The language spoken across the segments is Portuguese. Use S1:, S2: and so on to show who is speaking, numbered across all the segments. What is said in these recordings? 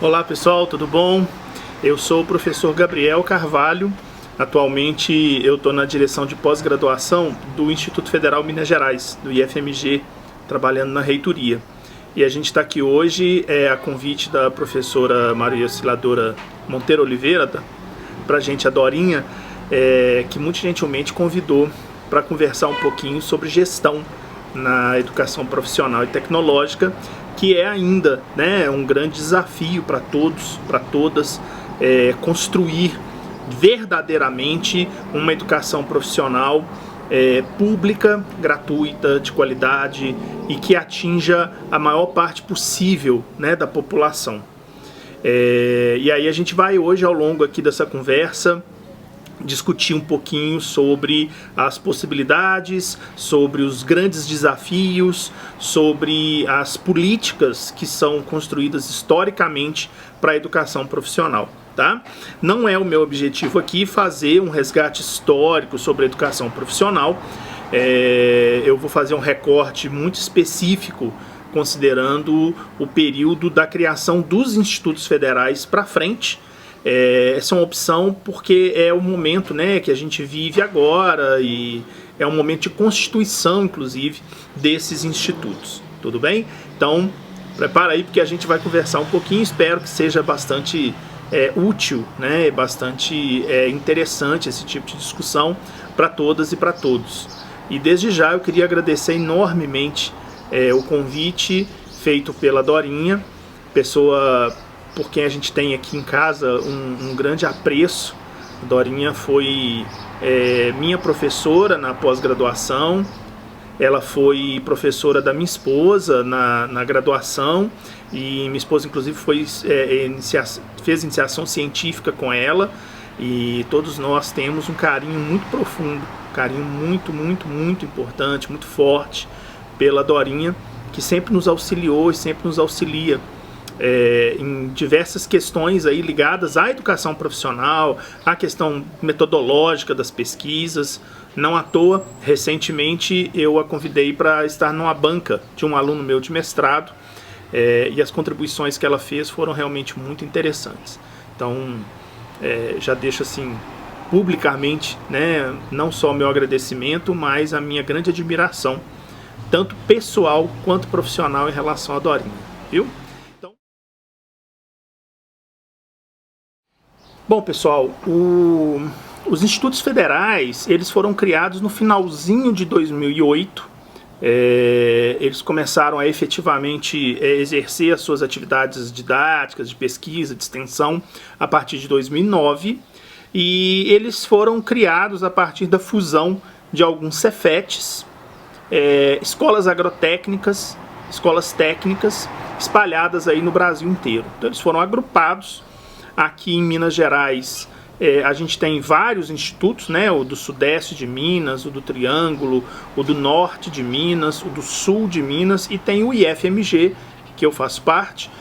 S1: Olá pessoal, tudo bom? Eu sou o professor Gabriel Carvalho. Atualmente eu estou na direção de pós-graduação do Instituto Federal Minas Gerais, do IFMG, trabalhando na reitoria. E a gente está aqui hoje a convite da professora Maria Auxiliadora Monteiro Oliveira, para a gente, a Dorinha, que muito gentilmente convidou para conversar um pouquinho sobre gestão na educação profissional e tecnológica, que é ainda, né, um grande desafio para todos, para todas, construir verdadeiramente uma educação profissional pública, gratuita, de qualidade e que atinja a maior parte possível, né, da população. E aí a gente vai hoje, ao longo aqui dessa conversa, discutir um pouquinho sobre as possibilidades, sobre os grandes desafios, sobre as políticas que são construídas historicamente para a educação profissional. Tá? Não é o meu objetivo aqui fazer um resgate histórico sobre a educação profissional. Eu vou fazer um recorte muito específico, considerando o período da criação dos institutos federais para frente. Essa é uma opção porque é o momento, né, que a gente vive agora e é um momento de constituição, inclusive, desses institutos. Tudo bem? Então, prepara aí porque a gente vai conversar um pouquinho. Espero que seja bastante útil, né, bastante interessante esse tipo de discussão para todas e para todos. E desde já eu queria agradecer enormemente o convite feito pela Dorinha, pessoa por quem a gente tem aqui em casa um grande apreço. A Dorinha foi minha professora na pós-graduação, ela foi professora da minha esposa na graduação, e minha esposa inclusive fez iniciação científica com ela, e todos nós temos um carinho muito profundo, um carinho muito, muito, muito importante, muito forte pela Dorinha, que sempre nos auxiliou e sempre nos auxilia em diversas questões aí ligadas à educação profissional, à questão metodológica das pesquisas. Não à toa, recentemente eu a convidei para estar numa banca de um aluno meu de mestrado, e as contribuições que ela fez foram realmente muito interessantes. Então, já deixo assim publicamente, né, não só o meu agradecimento, mas a minha grande admiração, tanto pessoal quanto profissional, em relação à Dorinha, viu? Bom, pessoal, os institutos federais, eles foram criados no finalzinho de 2008. Eles começaram a efetivamente exercer as suas atividades didáticas, de pesquisa, de extensão, a partir de 2009. E eles foram criados a partir da fusão de alguns Cefetes, escolas agrotécnicas, escolas técnicas, espalhadas aí no Brasil inteiro. Então eles foram agrupados. Aqui em Minas Gerais, a gente tem vários institutos, né? O do Sudeste de Minas, o do Triângulo, o do Norte de Minas, o do Sul de Minas, e tem o IFMG, que eu faço parte.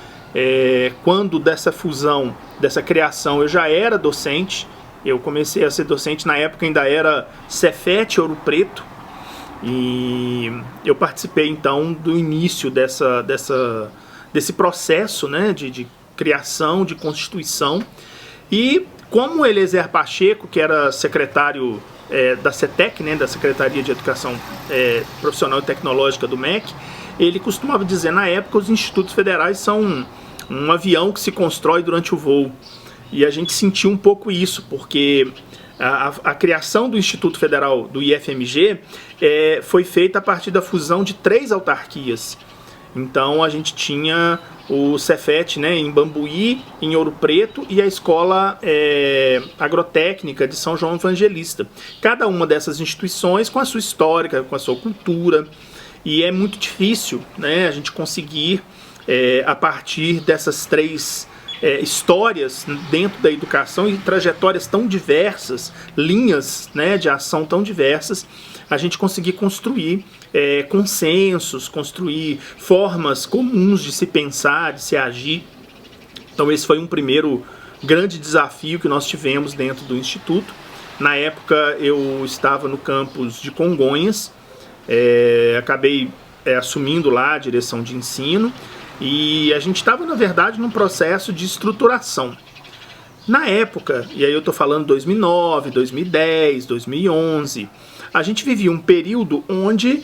S1: Quando dessa fusão, dessa criação, eu já era docente. Eu comecei a ser docente, na época ainda era Cefet Ouro Preto, e eu participei então do início desse processo, né, de criação, de constituição. E como o Eliezer Pacheco, que era secretário da CETEC, né, da Secretaria de Educação Profissional e Tecnológica do MEC, ele costumava dizer na época: os institutos federais são um avião que se constrói durante o voo. E a gente sentiu um pouco isso, porque a criação do Instituto Federal do IFMG foi feita a partir da fusão de 3 autarquias. Então a gente tinha o Cefet, né, em Bambuí, em Ouro Preto, e a Escola Agrotécnica de São João Evangelista. Cada uma dessas instituições com a sua história, com a sua cultura, e é muito difícil, né, a gente conseguir, a partir dessas 3 histórias dentro da educação e trajetórias tão diversas, linhas, né, de ação tão diversas, a gente conseguir construir consensos, construir formas comuns de se pensar, de se agir. Então esse foi um primeiro grande desafio que nós tivemos dentro do Instituto. Na época eu estava no campus de Congonhas, acabei assumindo lá a direção de ensino, E a gente estava, na verdade, num processo de estruturação. Na época, e aí eu estou falando 2009, 2010, 2011, a gente vivia um período onde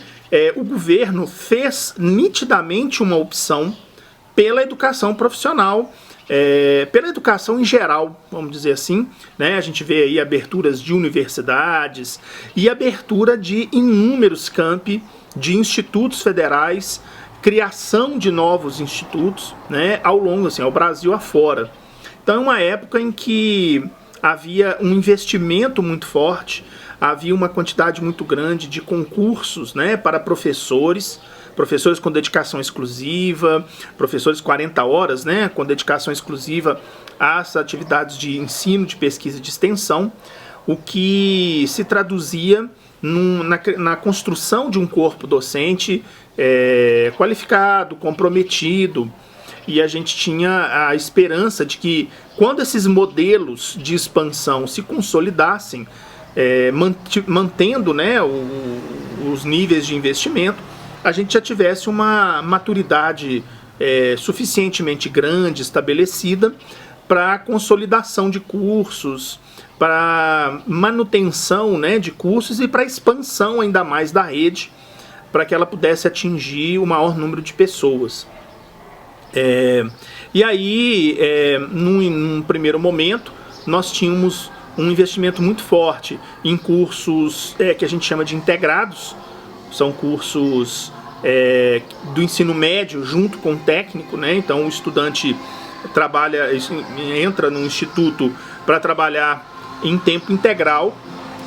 S1: o governo fez nitidamente uma opção pela educação profissional, pela educação em geral, vamos dizer assim, né? A gente vê aí aberturas de universidades e abertura de inúmeros campi de institutos federais, criação de novos institutos, né, ao longo, assim, ao Brasil afora. Então é uma época em que havia um investimento muito forte, havia uma quantidade muito grande de concursos, né, para professores com dedicação exclusiva, professores 40 horas, né, com dedicação exclusiva às atividades de ensino, de pesquisa e de extensão, o que se traduzia na construção de um corpo docente qualificado, comprometido. E a gente tinha a esperança de que, quando esses modelos de expansão se consolidassem, mantendo, né, os níveis de investimento, a gente já tivesse uma maturidade suficientemente grande, estabelecida, para consolidação de cursos, para manutenção, né, de cursos e para expansão ainda mais da rede, para que ela pudesse atingir o maior número de pessoas. E aí, num primeiro momento, nós tínhamos um investimento muito forte em cursos que a gente chama de integrados. São cursos do ensino médio junto com o técnico, né? Então o estudante entra no instituto para trabalhar em tempo integral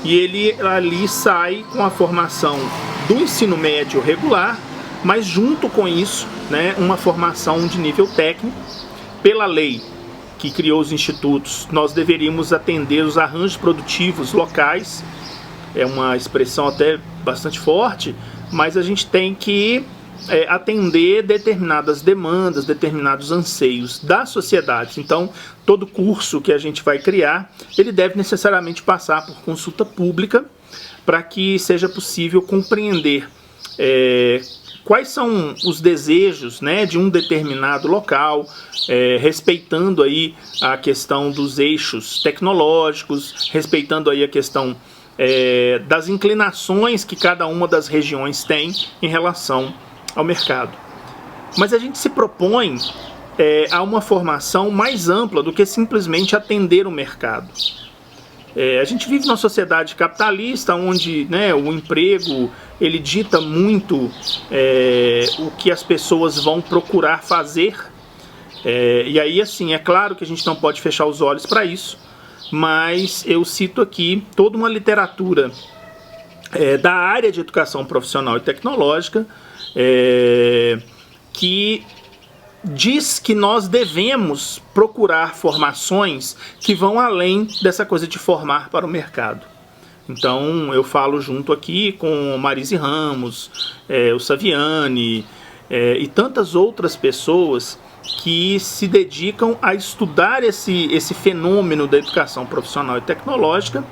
S1: e ele ali sai com a formação do ensino médio regular, mas junto com isso, né, uma formação de nível técnico. Pela lei que criou os institutos, nós deveríamos atender os arranjos produtivos locais. É uma expressão até bastante forte, mas a gente tem que atender determinadas demandas, determinados anseios das sociedades. Então, todo curso que a gente vai criar, ele deve necessariamente passar por consulta pública para que seja possível compreender quais são os desejos, né, de um determinado local, respeitando aí a questão dos eixos tecnológicos, respeitando aí a questão das inclinações que cada uma das regiões tem em relação ao mercado. Mas a gente se propõe a uma formação mais ampla do que simplesmente atender o mercado. A gente vive numa sociedade capitalista onde, né, o emprego ele dita muito o que as pessoas vão procurar fazer. E aí, assim, é claro que a gente não pode fechar os olhos para isso, mas eu cito aqui toda uma literatura da área de educação profissional e tecnológica que diz que nós devemos procurar formações que vão além dessa coisa de formar para o mercado. Então eu falo junto aqui com Marise Ramos, o Saviani e tantas outras pessoas que se dedicam a estudar esse fenômeno da educação profissional e tecnológica.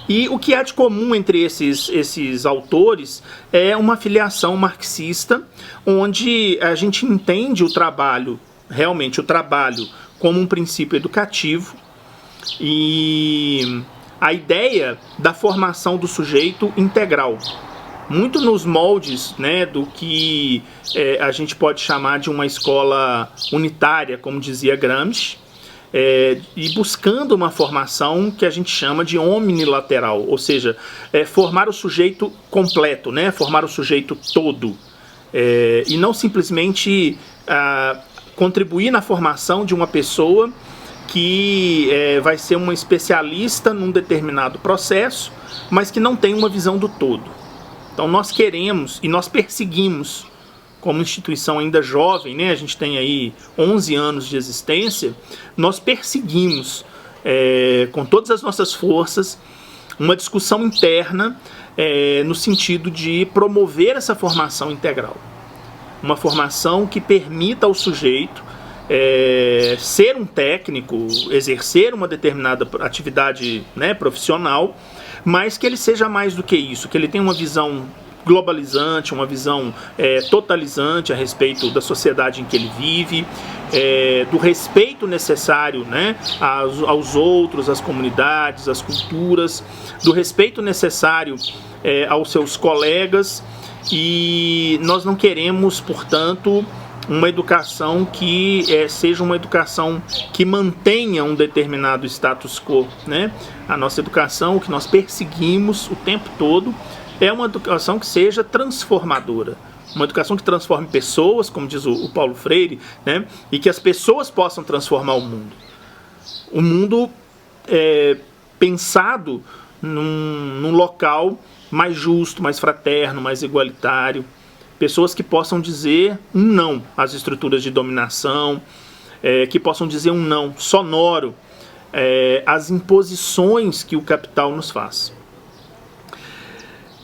S1: E o que há de comum entre esses autores é uma filiação marxista, onde a gente entende o trabalho, realmente o trabalho, como um princípio educativo, e a ideia da formação do sujeito integral, muito nos moldes, né, do que a gente pode chamar de uma escola unitária, como dizia Gramsci, e buscando uma formação que a gente chama de omnilateral, ou seja, formar o sujeito completo, né, formar o sujeito todo, e não simplesmente contribuir na formação de uma pessoa que vai ser uma especialista num determinado processo, mas que não tem uma visão do todo. Então nós queremos e nós perseguimos, como instituição ainda jovem, né, a gente tem aí 11 anos de existência, nós perseguimos com todas as nossas forças uma discussão interna no sentido de promover essa formação integral. Uma formação que permita ao sujeito ser um técnico, exercer uma determinada atividade, né, profissional, mas que ele seja mais do que isso, que ele tenha uma visão globalizante, uma visão totalizante a respeito da sociedade em que ele vive, do respeito necessário, né, aos outros, às comunidades, às culturas, do respeito necessário aos seus colegas, e nós não queremos, portanto, uma educação que seja uma educação que mantenha um determinado status quo, né? A nossa educação, o que nós perseguimos o tempo todo, é uma educação que seja transformadora. Uma educação que transforme pessoas, como diz o Paulo Freire, né? E que as pessoas possam transformar o mundo. O mundo pensado num local mais justo, mais fraterno, mais igualitário. Pessoas que possam dizer um não às estruturas de dominação, que possam dizer um não sonoro às imposições que o capital nos faz.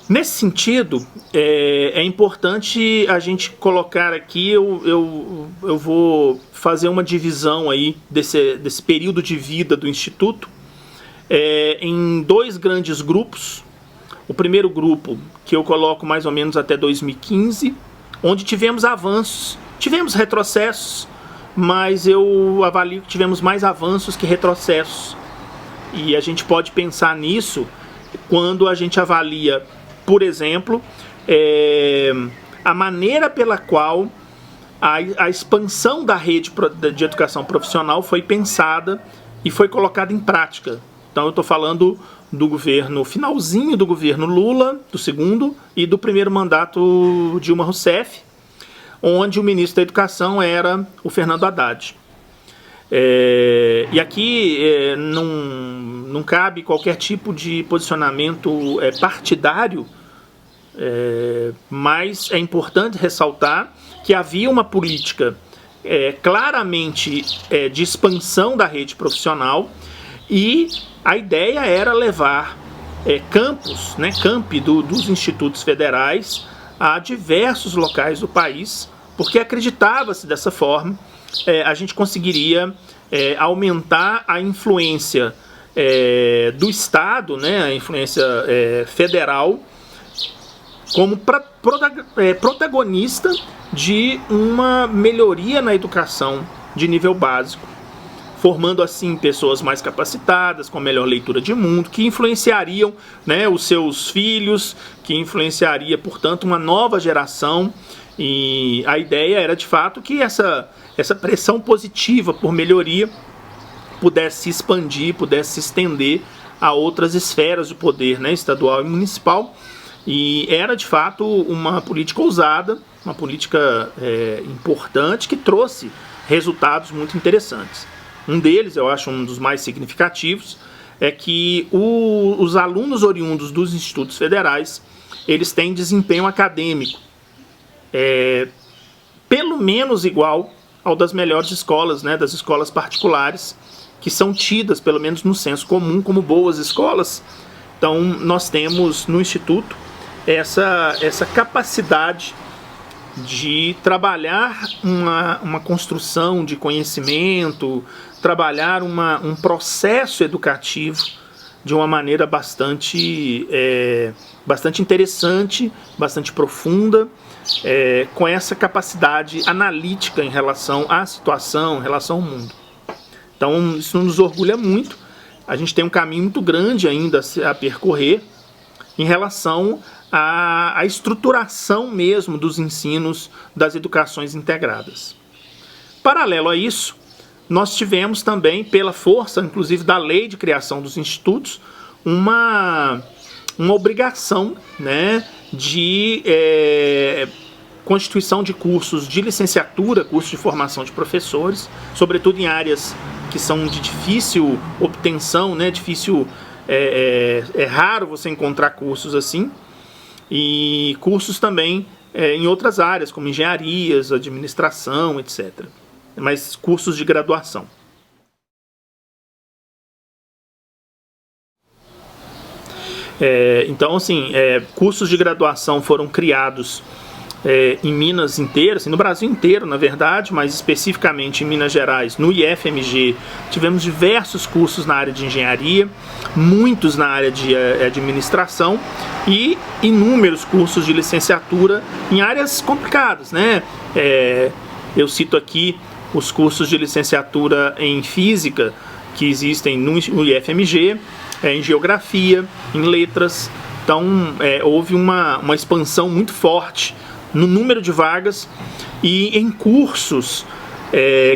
S1: Nesse sentido, é importante a gente colocar aqui, eu vou fazer uma divisão aí desse período de vida do Instituto em dois grandes grupos. O primeiro grupo, que eu coloco mais ou menos até 2015, onde tivemos avanços, tivemos retrocessos, mas eu avalio que tivemos mais avanços que retrocessos. E a gente pode pensar nisso quando a gente avalia, por exemplo, a maneira pela qual a expansão da rede de educação profissional foi pensada e foi colocada em prática. Então eu estou falando do governo, finalzinho do governo Lula, do segundo, e do primeiro mandato Dilma Rousseff, onde o ministro da Educação era o Fernando Haddad. E aqui não cabe qualquer tipo de posicionamento partidário, mas é importante ressaltar que havia uma política claramente de expansão da rede profissional, e a ideia era levar campi dos institutos federais a diversos locais do país, porque acreditava-se dessa forma a gente conseguiria aumentar a influência do Estado, né, a influência federal, como protagonista de uma melhoria na educação de nível básico, formando assim pessoas mais capacitadas, com melhor leitura de mundo, que influenciariam, né, os seus filhos, que influenciaria, portanto, uma nova geração. E a ideia era, de fato, que essa pressão positiva por melhoria pudesse se expandir, pudesse se estender a outras esferas do poder, né, estadual e municipal. E era, de fato, uma política ousada, uma política importante, que trouxe resultados muito interessantes. Um deles, eu acho um dos mais significativos, é que os alunos oriundos dos institutos federais, eles têm desempenho acadêmico pelo menos igual ao das melhores escolas, né, das escolas particulares, que são tidas, pelo menos no senso comum, como boas escolas. Então, nós temos no Instituto essa capacidade de trabalhar uma construção de conhecimento, trabalhar um processo educativo de uma maneira bastante interessante, bastante profunda, com essa capacidade analítica em relação à situação, em relação ao mundo. Então, isso nos orgulha muito. A gente tem um caminho muito grande ainda a percorrer em relação à estruturação mesmo dos ensinos das educações integradas. Paralelo a isso, nós tivemos também, pela força, inclusive, da lei de criação dos institutos, uma obrigação, né, de constituição de cursos de licenciatura, cursos de formação de professores, sobretudo em áreas que são de difícil obtenção, né, é raro você encontrar cursos assim, e cursos também em outras áreas, como engenharias, administração, etc. Mas cursos de graduação. Então, assim, cursos de graduação foram criados em Minas inteira, assim, no Brasil inteiro, na verdade, mas especificamente em Minas Gerais, no IFMG, tivemos diversos cursos na área de engenharia, muitos na área de administração e inúmeros cursos de licenciatura em áreas complicadas, né? Eu cito aqui os cursos de licenciatura em física que existem no IFMG, em geografia, em letras. Então houve uma expansão muito forte no número de vagas e em cursos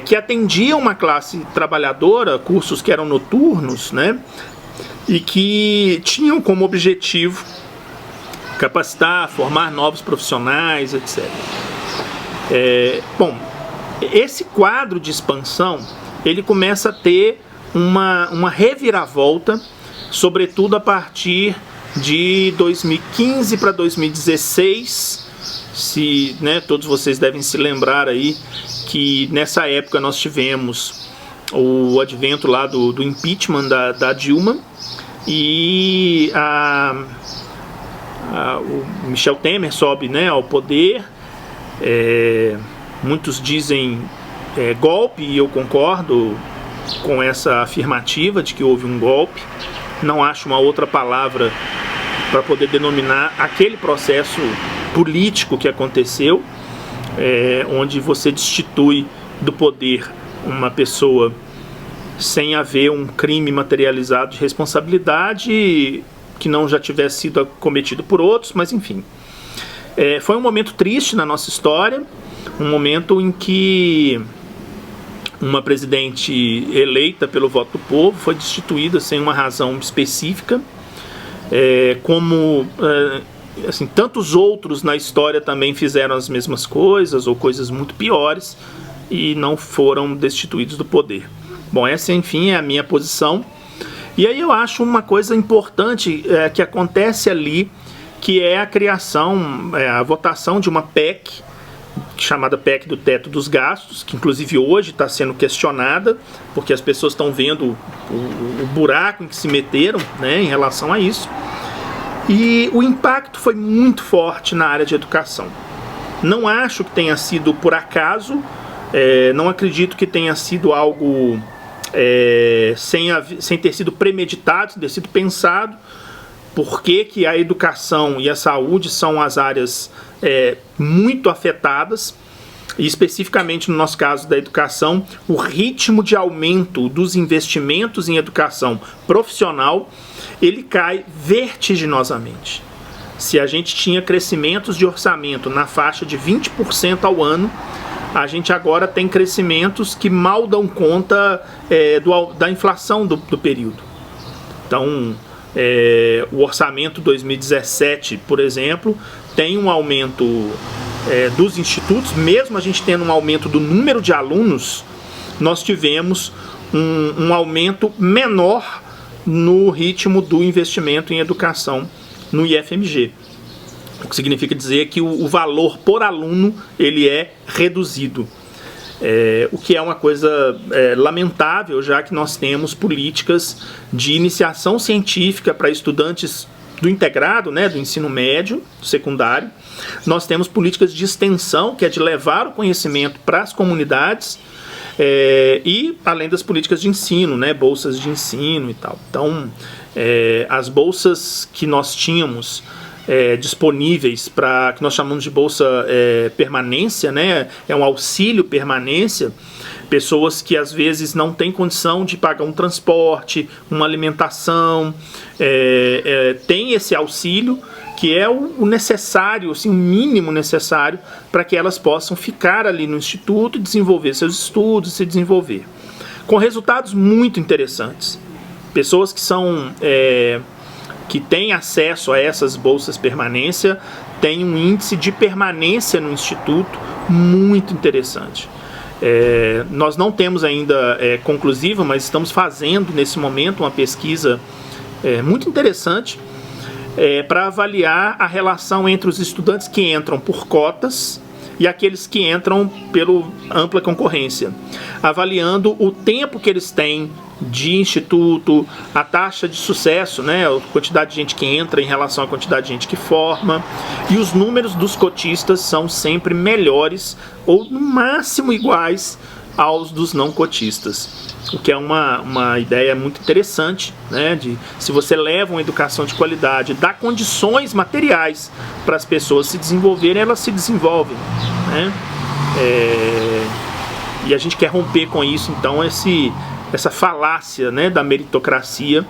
S1: que atendiam uma classe trabalhadora, cursos que eram noturnos, né, e que tinham como objetivo capacitar, formar novos profissionais, etc. Bom, esse quadro de expansão, ele começa a ter uma reviravolta, sobretudo a partir de 2015 para 2016, todos vocês devem se lembrar aí que nessa época nós tivemos o advento lá do impeachment da Dilma, e o Michel Temer sobe, né, ao poder. Muitos dizem golpe, e eu concordo com essa afirmativa de que houve um golpe. Não acho uma outra palavra para poder denominar aquele processo político que aconteceu, onde você destitui do poder uma pessoa sem haver um crime materializado de responsabilidade que não já tivesse sido cometido por outros, mas enfim. Foi um momento triste na nossa história, um momento em que uma presidente eleita pelo voto do povo foi destituída sem uma razão específica, assim, tantos outros na história também fizeram as mesmas coisas ou coisas muito piores e não foram destituídos do poder. Bom, essa, enfim, é a minha posição. E aí eu acho uma coisa importante que acontece ali, que é a criação, a votação de uma PEC, chamada PEC do teto dos gastos, que inclusive hoje está sendo questionada, porque as pessoas estão vendo o buraco em que se meteram, né, em relação a isso. E o impacto foi muito forte na área de educação. Não acho que tenha sido por acaso, não acredito que tenha sido algo sem ter sido premeditado, sem ter sido pensado, porque a educação e a saúde são as áreas muito afetadas, e especificamente no nosso caso da educação, o ritmo de aumento dos investimentos em educação profissional, ele cai vertiginosamente. Se a gente tinha crescimentos de orçamento na faixa de 20% ao ano, a gente agora tem crescimentos que mal dão conta da inflação do período. Então, o orçamento 2017, por exemplo, tem um aumento dos institutos. Mesmo a gente tendo um aumento do número de alunos, nós tivemos um aumento menor no ritmo do investimento em educação no IFMG. O que significa dizer que o valor por aluno ele é reduzido. O que é uma coisa lamentável, já que nós temos políticas de iniciação científica para estudantes do integrado, né, do ensino médio, secundário. Nós temos políticas de extensão, que é de levar o conhecimento para as comunidades, e além das políticas de ensino, né, bolsas de ensino e tal. Então, as bolsas que nós tínhamos disponíveis para, que nós chamamos de bolsa permanência, né? É um auxílio permanência, pessoas que às vezes não têm condição de pagar um transporte, uma alimentação, tem esse auxílio que é o necessário, assim, o mínimo necessário para que elas possam ficar ali no instituto e desenvolver seus estudos, se desenvolver. Com resultados muito interessantes. Pessoas que têm acesso a essas bolsas permanência têm um índice de permanência no instituto muito interessante. Nós não temos ainda conclusiva, mas estamos fazendo nesse momento uma pesquisa muito interessante para avaliar a relação entre os estudantes que entram por cotas e aqueles que entram pela ampla concorrência, avaliando o tempo que eles têm de instituto, a taxa de sucesso, né, a quantidade de gente que entra em relação à quantidade de gente que forma, e os números dos cotistas são sempre melhores ou no máximo iguais aos dos não cotistas, o que é uma ideia muito interessante, né, de se você leva uma educação de qualidade, dá condições materiais para as pessoas se desenvolverem, elas se desenvolvem, né? E a gente quer romper com isso, então, essa falácia, né, da meritocracia,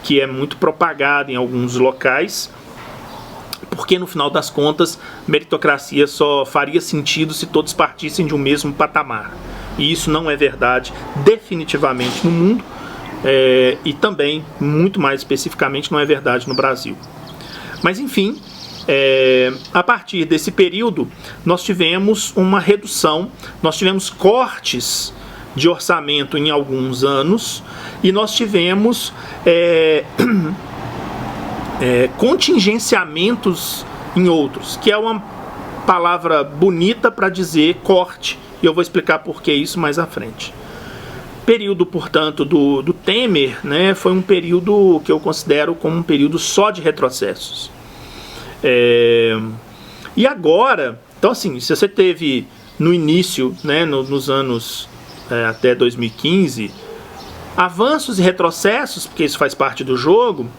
S1: que é muito propagada em alguns locais, porque no final das contas, meritocracia só faria sentido se todos partissem de um mesmo patamar. E isso não é verdade definitivamente no mundo, e também, muito mais especificamente, não é verdade no Brasil. Mas enfim, a partir desse período, nós tivemos uma redução, nós tivemos cortes de orçamento em alguns anos, e nós tivemos contingenciamentos em outros, que é uma palavra bonita para dizer corte, e eu vou explicar por que isso mais à frente. Período, portanto, do Temer, né, foi um período que eu considero como um período só de retrocessos. E agora, então assim, se você teve no início, né, nos anos até 2015, avanços e retrocessos, porque isso faz parte do jogo.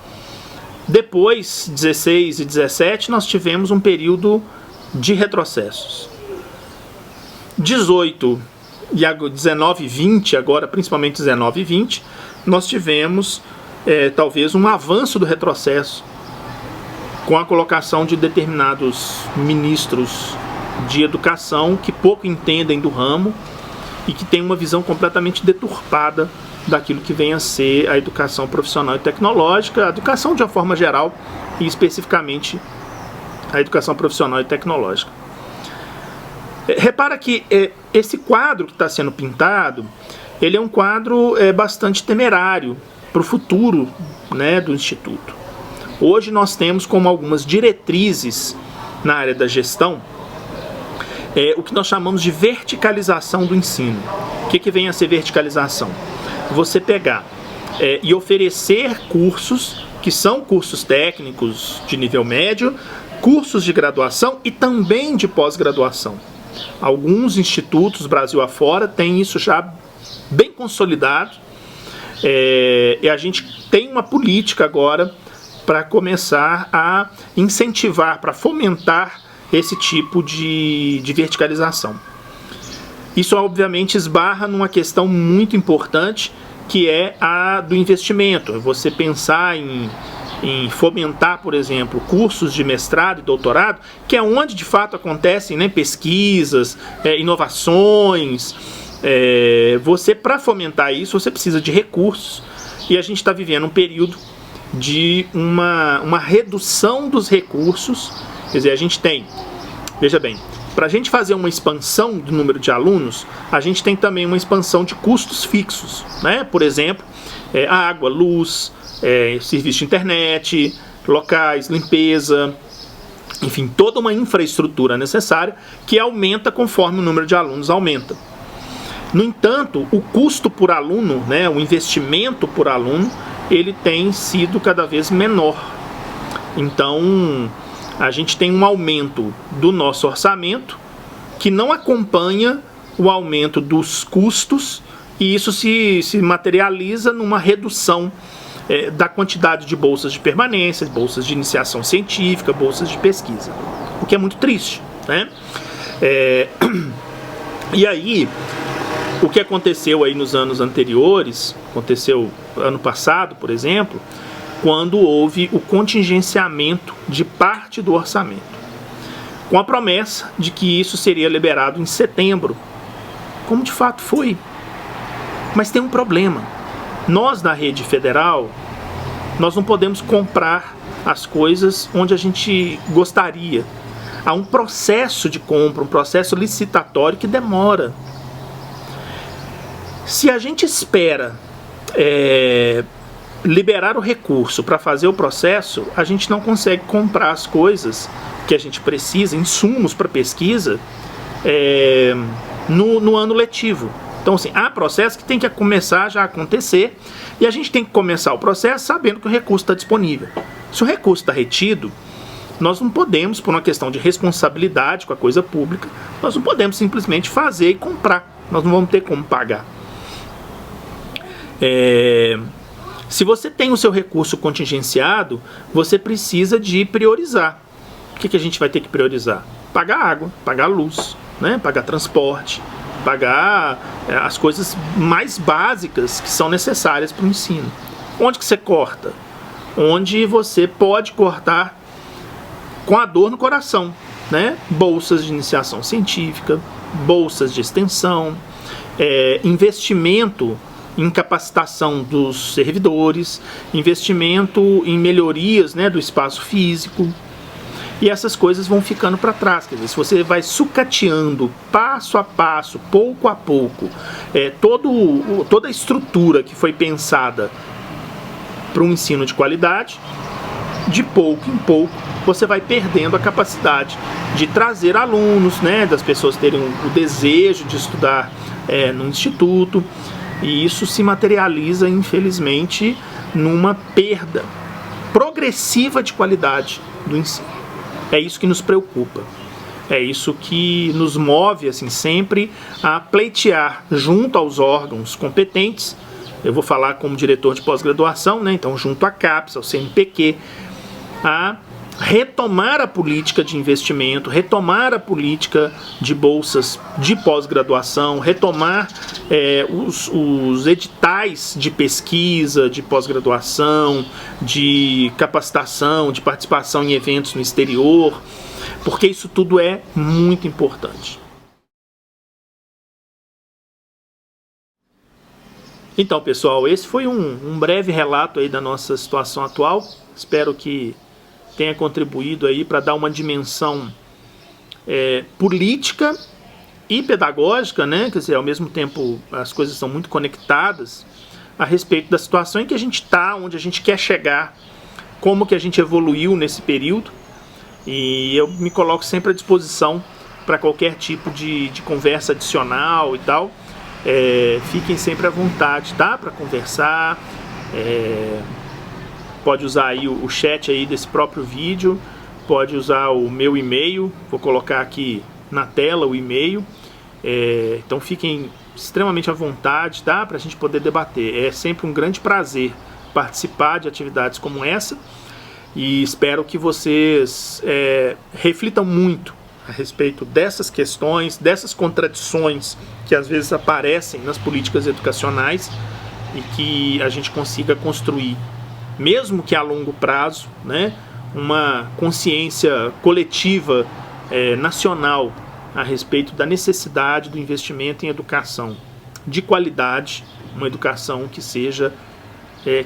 S1: Depois, 16 e 17, nós tivemos um período de retrocessos. 18 e 19 e 20, agora principalmente 19 e 20, nós tivemos talvez um avanço do retrocesso, com a colocação de determinados ministros de educação que pouco entendem do ramo e que têm uma visão completamente deturpada daquilo que vem a ser a educação profissional e tecnológica, a educação de uma forma geral e especificamente a educação profissional e tecnológica. Repara que esse quadro que está sendo pintado, ele é um quadro bastante temerário para o futuro, né, do Instituto. Hoje nós temos como algumas diretrizes na área da gestão o que nós chamamos de verticalização do ensino. O que vem a ser verticalização? Você pegar e oferecer cursos que são cursos técnicos de nível médio, cursos de graduação e também de pós-graduação. Alguns institutos, Brasil afora, têm isso já bem consolidado, e a gente tem uma política agora para começar a incentivar, para fomentar esse tipo de verticalização. Isso obviamente esbarra numa questão muito importante, que é a do investimento. Você pensar em fomentar, por exemplo, cursos de mestrado e doutorado, que é onde de fato acontecem, né, pesquisas, inovações. Você, para fomentar isso, você precisa de recursos, e a gente está vivendo um período de uma redução dos recursos. Quer dizer, a gente tem, veja bem, para a gente fazer uma expansão do número de alunos, a gente tem também uma expansão de custos fixos, né? Por exemplo, água, luz, serviço de internet, locais, limpeza, enfim, toda uma infraestrutura necessária que aumenta conforme o número de alunos aumenta. No entanto, o custo por aluno, né, o investimento por aluno, ele tem sido cada vez menor. Então, a gente tem um aumento do nosso orçamento que não acompanha o aumento dos custos, e isso se materializa numa redução da quantidade de bolsas de permanência, bolsas de iniciação científica, bolsas de pesquisa, o que é muito triste, né? E aí, o que aconteceu aí nos anos anteriores, aconteceu ano passado, por exemplo, quando houve o contingenciamento de parte do orçamento, com a promessa de que isso seria liberado em setembro, como de fato foi. Mas tem um problema. Nós, na rede federal, nós não podemos comprar as coisas onde a gente gostaria. Há um processo de compra, um processo licitatório que demora. Se a gente espera liberar o recurso para fazer o processo, a gente não consegue comprar as coisas que a gente precisa, insumos para pesquisa, no ano letivo. Então, assim, há processo que tem que começar já a acontecer e a gente tem que começar o processo sabendo que o recurso está disponível. Se o recurso está retido, nós não podemos, por uma questão de responsabilidade com a coisa pública, nós não podemos simplesmente fazer e comprar. Nós não vamos ter como pagar. Se você tem o seu recurso contingenciado, você precisa de priorizar. O que a gente vai ter que priorizar? Pagar água, pagar luz, né? Pagar transporte, pagar as coisas mais básicas que são necessárias para o ensino. Onde que você corta? Onde você pode cortar com a dor no coração, né? Bolsas de iniciação científica, bolsas de extensão, investimento em capacitação dos servidores, investimento em melhorias, né, do espaço físico. E essas coisas vão ficando para trás. Quer dizer, se você vai sucateando passo a passo, pouco a pouco, toda a estrutura que foi pensada para um ensino de qualidade, de pouco em pouco você vai perdendo a capacidade de trazer alunos, né, das pessoas terem o desejo de estudar no instituto, e isso se materializa, infelizmente, numa perda progressiva de qualidade do ensino. É isso que nos preocupa, é isso que nos move assim, sempre a pleitear junto aos órgãos competentes. Eu vou falar como diretor de pós-graduação, né? Então junto à CAPES, ao CNPq, a retomar a política de investimento, retomar a política de bolsas de pós-graduação, retomar os editais de pesquisa, de pós-graduação, de capacitação, de participação em eventos no exterior, porque isso tudo é muito importante. Então, pessoal, esse foi um breve relato aí da nossa situação atual. Espero que tenha contribuído aí para dar uma dimensão política e pedagógica, né? Quer dizer, ao mesmo tempo as coisas são muito conectadas a respeito da situação em que a gente está, onde a gente quer chegar, como que a gente evoluiu nesse período. E eu me coloco sempre à disposição para qualquer tipo de conversa adicional e tal. Fiquem sempre à vontade, tá? Para conversar. Pode usar aí o chat aí desse próprio vídeo, pode usar o meu e-mail, vou colocar aqui na tela o e-mail. Então fiquem extremamente à vontade, tá? Para a gente poder debater. É sempre um grande prazer participar de atividades como essa e espero que vocês reflitam muito a respeito dessas questões, dessas contradições que às vezes aparecem nas políticas educacionais e que a gente consiga construir, mesmo que a longo prazo, né, uma consciência coletiva nacional a respeito da necessidade do investimento em educação de qualidade, uma educação que seja,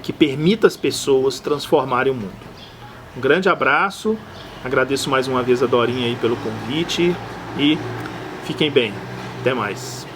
S1: que permita às pessoas transformarem o mundo. Um grande abraço, agradeço mais uma vez a Dorinha aí pelo convite e fiquem bem. Até mais.